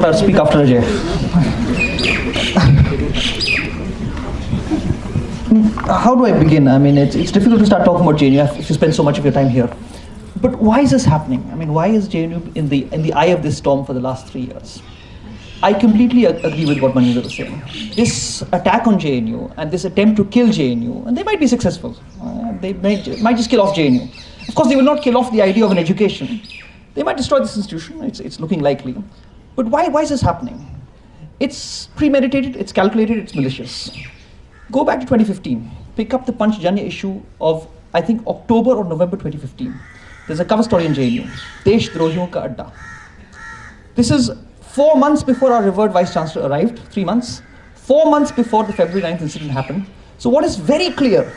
I'll speak after Ajay. How do I begin? I mean, it's difficult to start talking about JNU if you spend so much of your time here. But why is this happening? I mean, why is JNU in the eye of this storm for the last 3 years? I completely agree with what Manindra was saying. This attack on JNU and this attempt to kill JNU, and they might be successful. They might just kill off JNU. Of course, they will not kill off the idea of an education. They might destroy this institution. It's looking likely. But why is this happening? It's premeditated, it's calculated, it's malicious. Go back to 2015. Pick up the Punch Janya issue of, I think, October or November 2015. There's a cover story in JNU, Desh Drohiyon Ka Adda. This is 4 months before our revered Vice Chancellor arrived, 3 months. 4 months before the February 9th incident happened. So what is very clear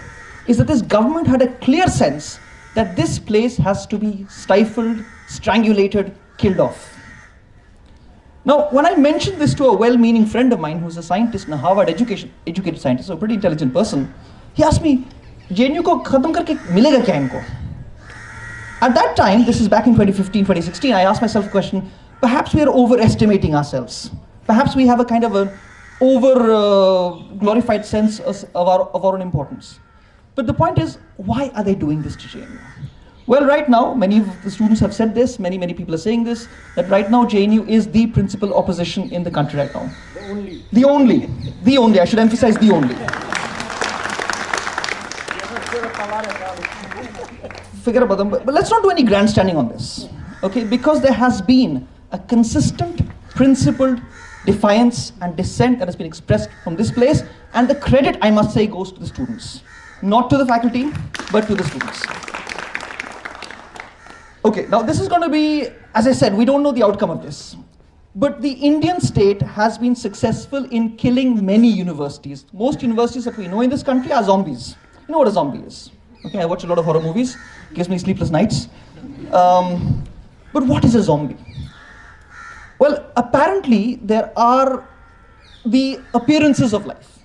is that this government had a clear sense that this place has to be stifled, strangulated, killed off. Now, when I mentioned this to a well-meaning friend of mine who's a scientist and a Harvard educated scientist, so a pretty intelligent person, he asked me, JNU ko khatam karke milega kya inko? At that time, this is back in 2015, 2016, I asked myself a question, perhaps we are overestimating ourselves. Perhaps we have a kind of an over-glorified sense of our own importance. But the point is, why are they doing this to JNU? Well, right now, many of the students have said this, many people are saying this, that right now JNU is the principal opposition in the country right now. The only, I should emphasize the only. Figure about them, but let's not do any grandstanding on this, okay? Because there has been a consistent, principled defiance and dissent that has been expressed from this place, and the credit, I must say, goes to the students. Not to the faculty, but to the students. Okay, now this is going to be, as I said, we don't know the outcome of this. But the Indian state has been successful in killing many universities. Most universities that we know in this country are zombies. You know what a zombie is? Okay, I watch a lot of horror movies, gives me sleepless nights. But what is a zombie? Well, apparently there are the appearances of life.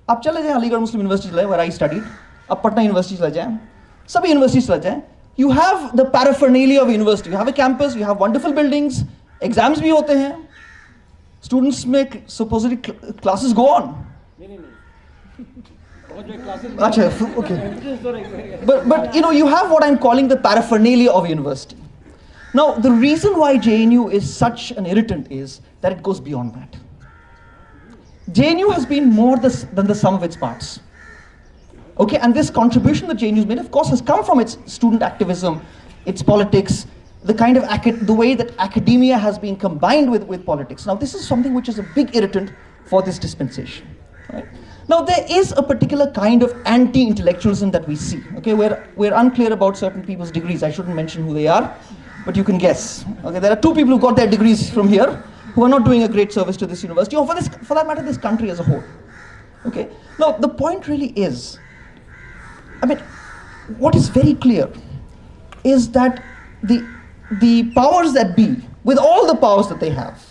आप चले जाएं अलीगढ़ मुस्लिम university where I studied, आप Patna university चले जाएं, सभी university चले जाएं, you have the paraphernalia of a university. You have a campus, you have wonderful buildings, exams भी होते हैं, students में supposedly classes go on. अच्छा, okay. But you know, you have what I'm calling the paraphernalia of a university. Now, the reason why JNU is such an irritant is that it goes beyond that. JNU has been more than the sum of its parts. Okay, and this contribution that JNU has made, of course, has come from its student activism, its politics, the kind of the way that academia has been combined with politics. Now, this is something which is a big irritant for this dispensation. Right? Now, there is a particular kind of anti-intellectualism that we see. Okay, we're unclear about certain people's degrees. I shouldn't mention who they are, but you can guess. Okay, there are 2 people who got their degrees from here who are not doing a great service to this university, or for that matter, this country as a whole. Okay. Now, the point really is, I mean, what is very clear is that the powers that be, with all the powers that they have,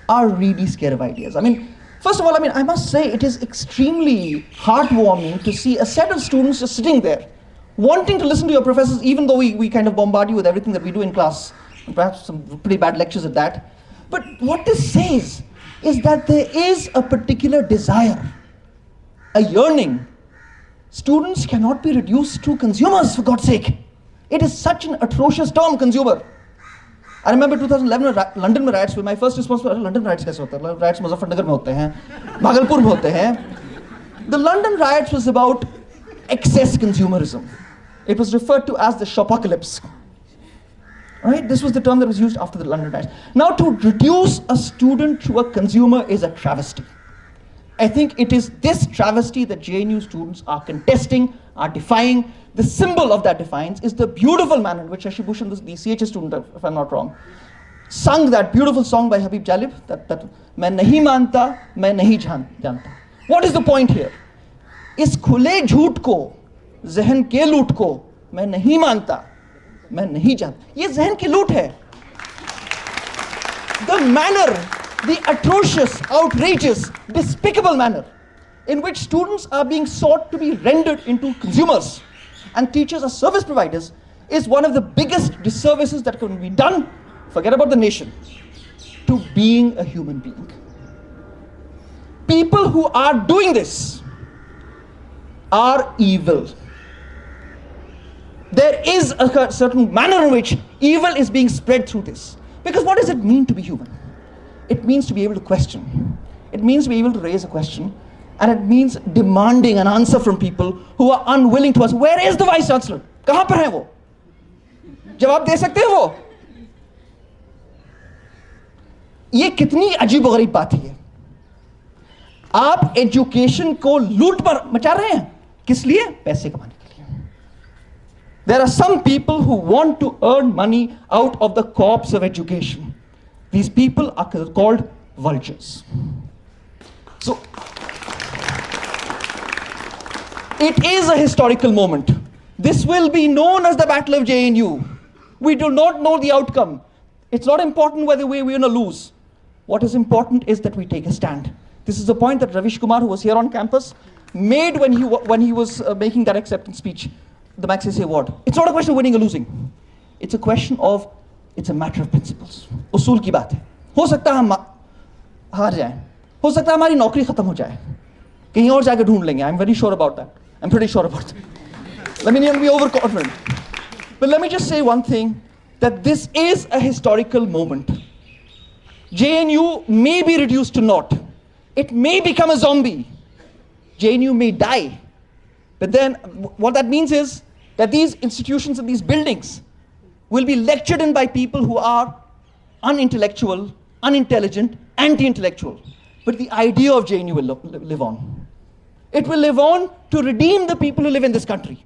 are really scared of ideas. I mean, first of all, I must say it is extremely heartwarming to see a set of students just sitting there, wanting to listen to your professors, even though we kind of bombard you with everything that we do in class, and perhaps some pretty bad lectures at that. But what this says is that there is a particular desire, a yearning. Students cannot be reduced to consumers, for God's sake. It is such an atrocious term, consumer. I remember 2011 London में riots हुए. My first response was, London riots कैसे होते हैं? Riots Muzaffarnagar में होते हैं, भागलपुर में होते हैं. The London riots was about excess consumerism. It was referred to as the shopocalypse. Right? This was the term that was used after the London riots. Now, to reduce a student to a consumer is a travesty. I think it is this travesty that JNU students are contesting, are defying. The symbol of that defiance is the beautiful manner in which Shashi Bhushan, the CHS student, if I'm not wrong, sung that beautiful song by Habib Jalib, that "Main nahi manta, main nahi janta." What is the point here? Is khule jhoot ko, zehn ke loot ko, main nahi manta, main nahi janta. Ye zehn ki loot hai. The manner, the atrocious, outrageous, despicable manner in which students are being sought to be rendered into consumers and teachers as service providers is one of the biggest disservices that can be done, forget about the nation, to being a human being. People who are doing this are evil. There is a certain manner in which evil is being spread through this. Because what does it mean to be human? It means to be able to question. It means to be able to raise a question. And it means demanding an answer from people who are unwilling to answer. Where is the Vice Chancellor? कहाँ पर है वो? जवाब दे सकते हैं वो? ये कितनी अजीबोगरीब बात है। आप एजुकेशन को लूट पर मचा रहे हैं। किस लिए? पैसे कमाने के लिए। There are some people who want to earn money out of the corpse of education. These people are called vultures. So, it is a historical moment. This will be known as the Battle of JNU. We do not know the outcome. It's not important whether we win or lose. What is important is that we take a stand. This is the point that Ravish Kumar, who was here on campus, made when he was making that acceptance speech, the Magsaysay Award. It's not a question of winning or losing. It's a question of, it's a matter of principles. उसूल की बात है. हो सकता है हम हार जाएं. हो सकता है हमारी नौकरी खत्म हो जाए. कहीं और जाके ढूंढ लेंगे. I'm very sure about that. I'm pretty sure about it. Let me not be overconfident. But let me just say one thing, that this is a historical moment. JNU may be reduced to naught. It may become a zombie. JNU may die. But then what that means is that these institutions and these buildings will be lectured in by people who are unintellectual, unintelligent, anti-intellectual. But the idea of JNU will live on. It will live on to redeem the people who live in this country.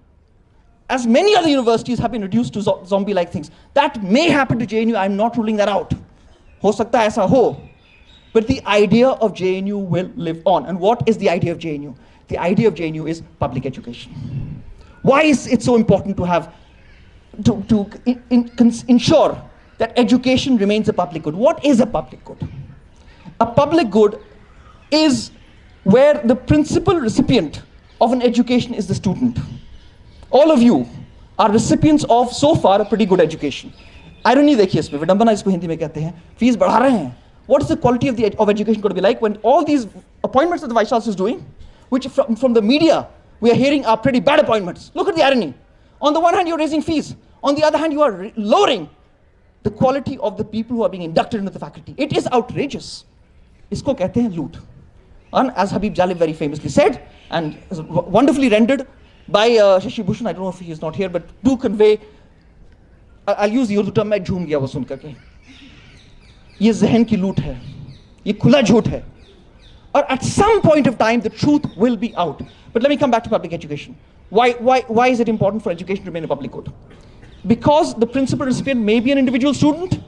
As many other universities have been reduced to zombie-like things. That may happen to JNU, I'm not ruling that out. Ho sakta hai aisa ho. But the idea of JNU will live on. And what is the idea of JNU? The idea of JNU is public education. Why is it so important to have, to ensure that education remains a public good? What is a public good? A public good is where the principal recipient of an education is the student. All of you are recipients of, so far, a pretty good education. Irony देखिए इसमें, विडंबना इसको हिंदी में कहते हैं, fees बढ़ा रहे हैं. What is the quality of education going to be like when all these appointments that the Vice Chancellor is doing, which from the media we are hearing are pretty bad appointments? Look at the irony. On the one hand, you're raising fees. On the other hand, you are lowering the quality of the people who are being inducted into the faculty. It is outrageous. इसको कहते हैं loot. And as Habib Jalib very famously said, and wonderfully rendered by Shashi Bhushan, I don't know if he is not here, but do convey, I'll use the Urdu term, मैं झूम गया वो सुन करके. ये ज़हन की लूट है, ये खुला झूठ है. Or at some point of time, the truth will be out. But let me come back to public education. Why is it important for education to remain a public good? Because the principal recipient may be an individual student,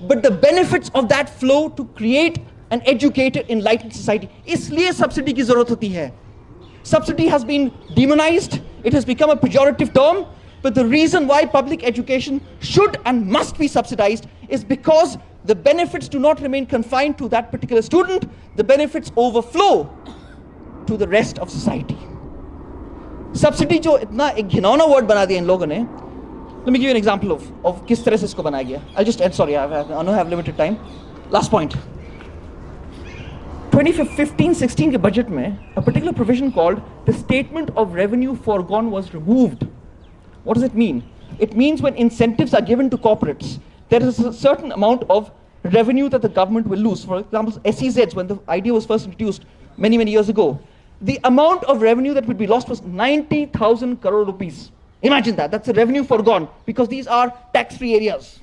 but the benefits of that flow to create an educated, enlightened society. इसलिए subsidy की ज़रूरत होती है. Subsidy has been demonized. It has become a pejorative term. But the reason why public education should and must be subsidized is because the benefits do not remain confined to that particular student. The benefits overflow to the rest of society. Subsidy जो इतना एक घिनौना word बना दिया इन लोगों ने. Let me give you an example of किस तरह से इसको बनाया गया. I'll just end. Sorry, I know I have limited time. Last point. 2015-16 के budget में a particular provision called the statement of revenue foregone was removed. What does it mean? It means when incentives are given to corporates, there is a certain amount of revenue that the government will lose. For example, SEZs, when the idea was first introduced many, many years ago, the amount of revenue that would be lost was 90,000 crore rupees. Imagine that. That's a revenue foregone because these are tax-free areas.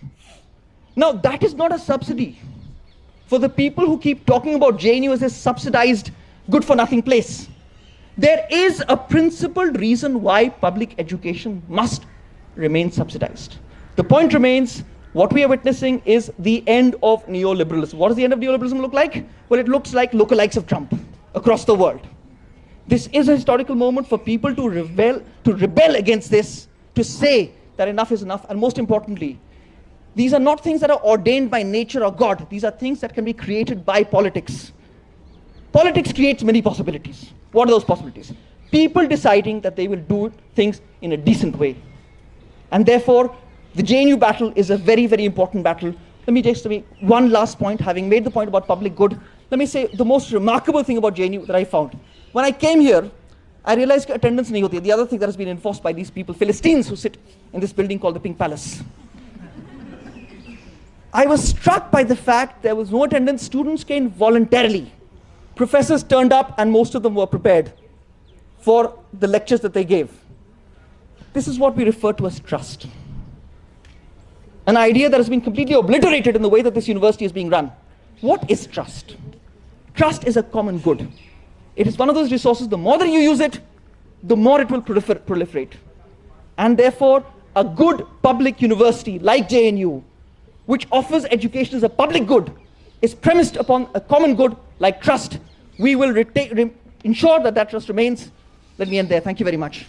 Now, that is not a subsidy. For the people who keep talking about JNU as a subsidized, good-for-nothing place, there is a principled reason why public education must remain subsidized. The point remains, what we are witnessing is the end of neoliberalism. What does the end of neoliberalism look like? Well, it looks like lookalikes of Trump across the world. This is a historical moment for people to rebel against this, to say that enough is enough, and most importantly, these are not things that are ordained by nature or God. These are things that can be created by politics. Politics creates many possibilities. What are those possibilities? People deciding that they will do things in a decent way. And therefore, the JNU battle is a very, very important battle let me just make one last point. Having made the point about public good, let me say the most remarkable thing about JNU that I found. When I came here, I realized that attendance nahi hoti. The other thing that has been enforced by these people, Philistines who sit in this building called the Pink Palace. I was struck by the fact there was no attendance. Students came voluntarily. Professors turned up and most of them were prepared for the lectures that they gave. This is what we refer to as trust. An idea that has been completely obliterated in the way that this university is being run. What is trust? Trust is a common good. It is one of those resources, the more that you use it, the more it will proliferate. And therefore, a good public university like JNU, which offers education as a public good, is premised upon a common good like trust. We will ensure that that trust remains. Let me end there. Thank you very much.